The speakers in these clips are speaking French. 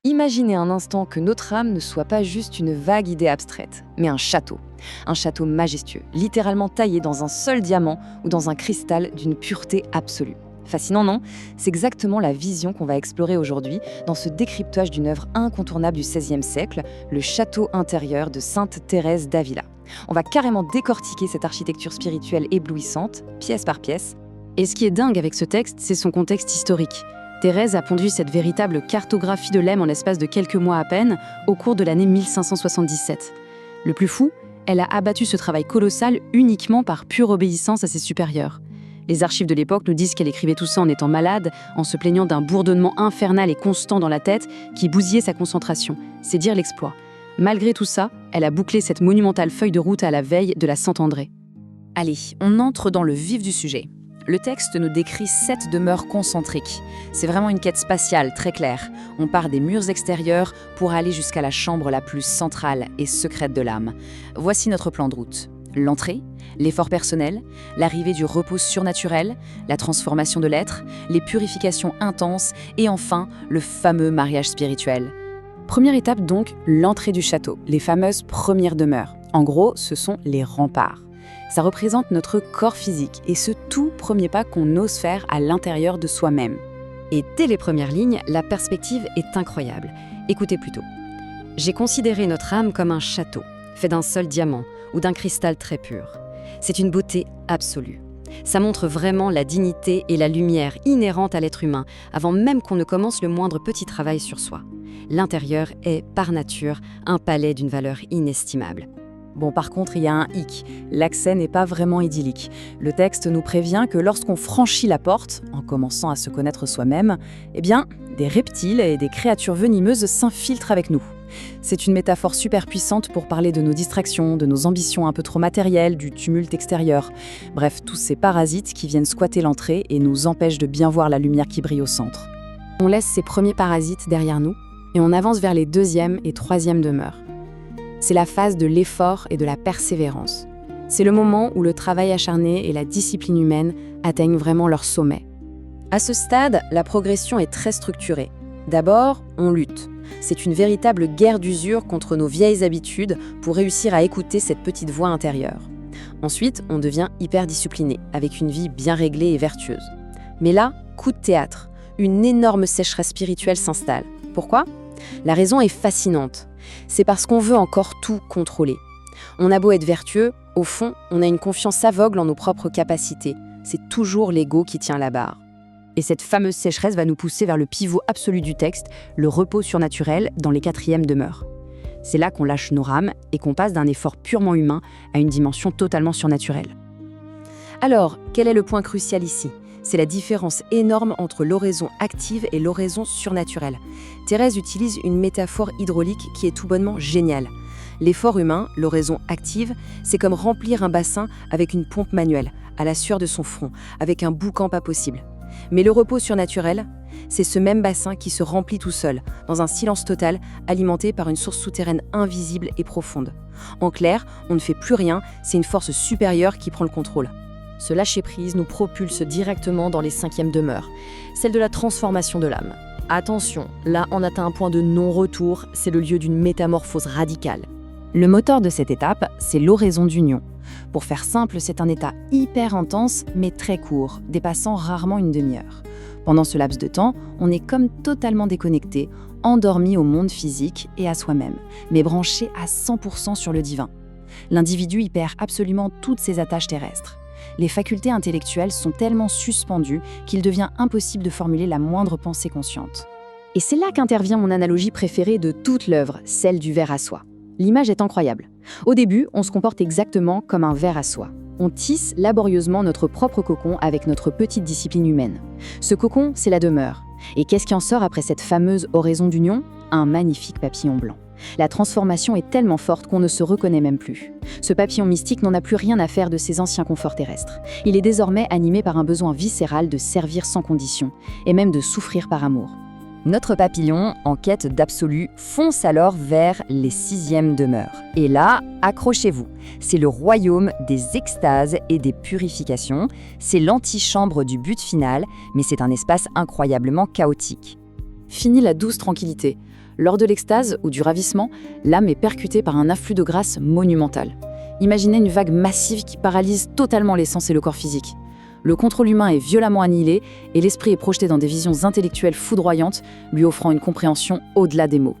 Imaginez un instant que notre âme ne soit pas juste une vague idée abstraite, mais un château. Un château majestueux, littéralement taillé dans un seul diamant ou dans un cristal d'une pureté absolue. Fascinant, non? C'est exactement la vision qu'on va explorer aujourd'hui dans ce décryptage d'une œuvre incontournable du XVIe siècle, le château intérieur de Sainte Thérèse d'Avila. On va carrément décortiquer cette architecture spirituelle éblouissante, pièce par pièce. Et ce qui est dingue avec ce texte, c'est son contexte historique. Thérèse a pondu cette véritable cartographie de l'Aime en l'espace de quelques mois à peine, au cours de l'année 1577. Le plus fou, elle a abattu ce travail colossal uniquement par pure obéissance à ses supérieurs. Les archives de l'époque nous disent qu'elle écrivait tout ça en étant malade, en se plaignant d'un bourdonnement infernal et constant dans la tête qui bousillait sa concentration. C'est dire l'exploit. Malgré tout ça, elle a bouclé cette monumentale feuille de route à la veille de la Saint-André. Allez, on entre dans le vif du sujet. Le texte nous décrit 7 demeures concentriques. C'est vraiment une quête spatiale très claire. On part des murs extérieurs pour aller jusqu'à la chambre la plus centrale et secrète de l'âme. Voici notre plan de route. L'entrée, l'effort personnel, l'arrivée du repos surnaturel, la transformation de l'être, les purifications intenses et enfin le fameux mariage spirituel. Première étape donc, l'entrée du château, les fameuses premières demeures. En gros, ce sont les remparts. Ça représente notre corps physique et ce tout premier pas qu'on ose faire à l'intérieur de soi-même. Et dès les premières lignes, la perspective est incroyable. Écoutez plutôt. J'ai considéré notre âme comme un château, fait d'un seul diamant ou d'un cristal très pur. C'est une beauté absolue. Ça montre vraiment la dignité et la lumière inhérentes à l'être humain, avant même qu'on ne commence le moindre petit travail sur soi. L'intérieur est, par nature, un palais d'une valeur inestimable. Bon, par contre, il y a un hic. L'accès n'est pas vraiment idyllique. Le texte nous prévient que lorsqu'on franchit la porte, en commençant à se connaître soi-même, eh bien, des reptiles et des créatures venimeuses s'infiltrent avec nous. C'est une métaphore super puissante pour parler de nos distractions, de nos ambitions un peu trop matérielles, du tumulte extérieur. Bref, tous ces parasites qui viennent squatter l'entrée et nous empêchent de bien voir la lumière qui brille au centre. On laisse ces premiers parasites derrière nous et on avance vers les 2e et 3e demeures. C'est la phase de l'effort et de la persévérance. C'est le moment où le travail acharné et la discipline humaine atteignent vraiment leur sommet. À ce stade, la progression est très structurée. D'abord, on lutte. C'est une véritable guerre d'usure contre nos vieilles habitudes pour réussir à écouter cette petite voix intérieure. Ensuite, on devient hyper discipliné, avec une vie bien réglée et vertueuse. Mais là, coup de théâtre, une énorme sécheresse spirituelle s'installe. Pourquoi ? La raison est fascinante. C'est parce qu'on veut encore tout contrôler. On a beau être vertueux, au fond, on a une confiance aveugle en nos propres capacités. C'est toujours l'ego qui tient la barre. Et cette fameuse sécheresse va nous pousser vers le pivot absolu du texte, le repos surnaturel dans les 4e demeures. C'est là qu'on lâche nos rames et qu'on passe d'un effort purement humain à une dimension totalement surnaturelle. Alors, quel est le point crucial ici ? C'est la différence énorme entre l'oraison active et l'oraison surnaturelle. Thérèse utilise une métaphore hydraulique qui est tout bonnement géniale. L'effort humain, l'oraison active, c'est comme remplir un bassin avec une pompe manuelle, à la sueur de son front, avec un boucan pas possible. Mais le repos surnaturel, c'est ce même bassin qui se remplit tout seul, dans un silence total, alimenté par une source souterraine invisible et profonde. En clair, on ne fait plus rien, c'est une force supérieure qui prend le contrôle. Ce lâcher-prise nous propulse directement dans les 5e demeures, celle de la transformation de l'âme. Attention, là on atteint un point de non-retour, c'est le lieu d'une métamorphose radicale. Le moteur de cette étape, c'est l'oraison d'union. Pour faire simple, c'est un état hyper intense, mais très court, dépassant rarement une demi-heure. Pendant ce laps de temps, on est comme totalement déconnecté, endormi au monde physique et à soi-même, mais branché à 100% sur le divin. L'individu y perd absolument toutes ses attaches terrestres. Les facultés intellectuelles sont tellement suspendues qu'il devient impossible de formuler la moindre pensée consciente. Et c'est là qu'intervient mon analogie préférée de toute l'œuvre, celle du ver à soie. L'image est incroyable. Au début, on se comporte exactement comme un ver à soie. On tisse laborieusement notre propre cocon avec notre petite discipline humaine. Ce cocon, c'est la demeure. Et qu'est-ce qui en sort après cette fameuse oraison d'union ? Un magnifique papillon blanc. La transformation est tellement forte qu'on ne se reconnaît même plus. Ce papillon mystique n'en a plus rien à faire de ses anciens conforts terrestres. Il est désormais animé par un besoin viscéral de servir sans condition, et même de souffrir par amour. Notre papillon, en quête d'absolu, fonce alors vers les 6e demeures. Et là, accrochez-vous, c'est le royaume des extases et des purifications, c'est l'antichambre du but final, mais c'est un espace incroyablement chaotique. Fini la douce tranquillité. Lors de l'extase ou du ravissement, l'âme est percutée par un afflux de grâce monumental. Imaginez une vague massive qui paralyse totalement les sens et le corps physique. Le contrôle humain est violemment annihilé et l'esprit est projeté dans des visions intellectuelles foudroyantes, lui offrant une compréhension au-delà des mots.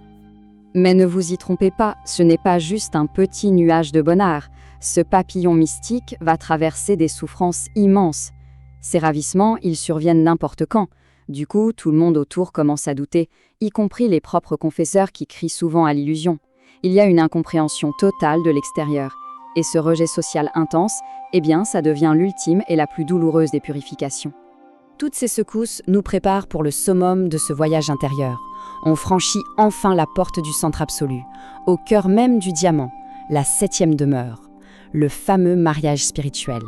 Mais ne vous y trompez pas, ce n'est pas juste un petit nuage de bonheur. Ce papillon mystique va traverser des souffrances immenses. Ces ravissements, ils surviennent n'importe quand. Du coup, tout le monde autour commence à douter, y compris les propres confesseurs qui crient souvent à l'illusion. Il y a une incompréhension totale de l'extérieur. Et ce rejet social intense, eh bien, ça devient l'ultime et la plus douloureuse des purifications. Toutes ces secousses nous préparent pour le summum de ce voyage intérieur. On franchit enfin la porte du centre absolu, au cœur même du diamant, la 7e demeure, le fameux mariage spirituel.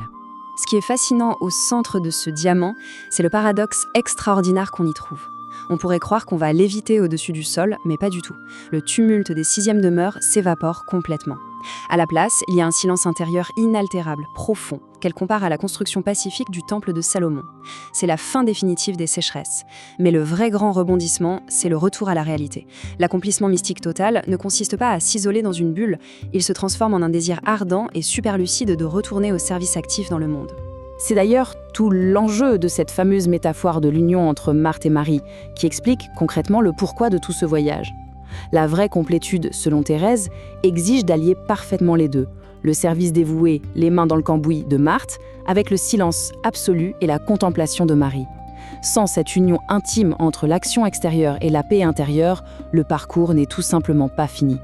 Ce qui est fascinant au centre de ce diamant, c'est le paradoxe extraordinaire qu'on y trouve. On pourrait croire qu'on va léviter au-dessus du sol, mais pas du tout. Le tumulte des 6e demeures s'évapore complètement. À la place, il y a un silence intérieur inaltérable, profond, qu'elle compare à la construction pacifique du temple de Salomon. C'est la fin définitive des sécheresses. Mais le vrai grand rebondissement, c'est le retour à la réalité. L'accomplissement mystique total ne consiste pas à s'isoler dans une bulle, il se transforme en un désir ardent et super lucide de retourner au service actif dans le monde. C'est d'ailleurs tout l'enjeu de cette fameuse métaphore de l'union entre Marthe et Marie, qui explique concrètement le pourquoi de tout ce voyage. La vraie complétude, selon Thérèse, exige d'allier parfaitement les deux, le service dévoué, les mains dans le cambouis de Marthe, avec le silence absolu et la contemplation de Marie. Sans cette union intime entre l'action extérieure et la paix intérieure, le parcours n'est tout simplement pas fini.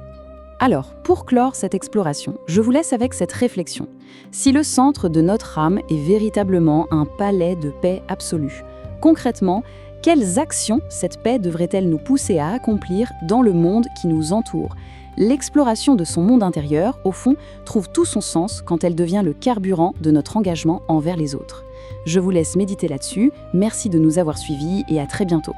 Alors, pour clore cette exploration, je vous laisse avec cette réflexion. Si le centre de notre âme est véritablement un palais de paix absolue, concrètement, quelles actions cette paix devrait-elle nous pousser à accomplir dans le monde qui nous entoure ? L'exploration de son monde intérieur, au fond, trouve tout son sens quand elle devient le carburant de notre engagement envers les autres. Je vous laisse méditer là-dessus, merci de nous avoir suivis et à très bientôt.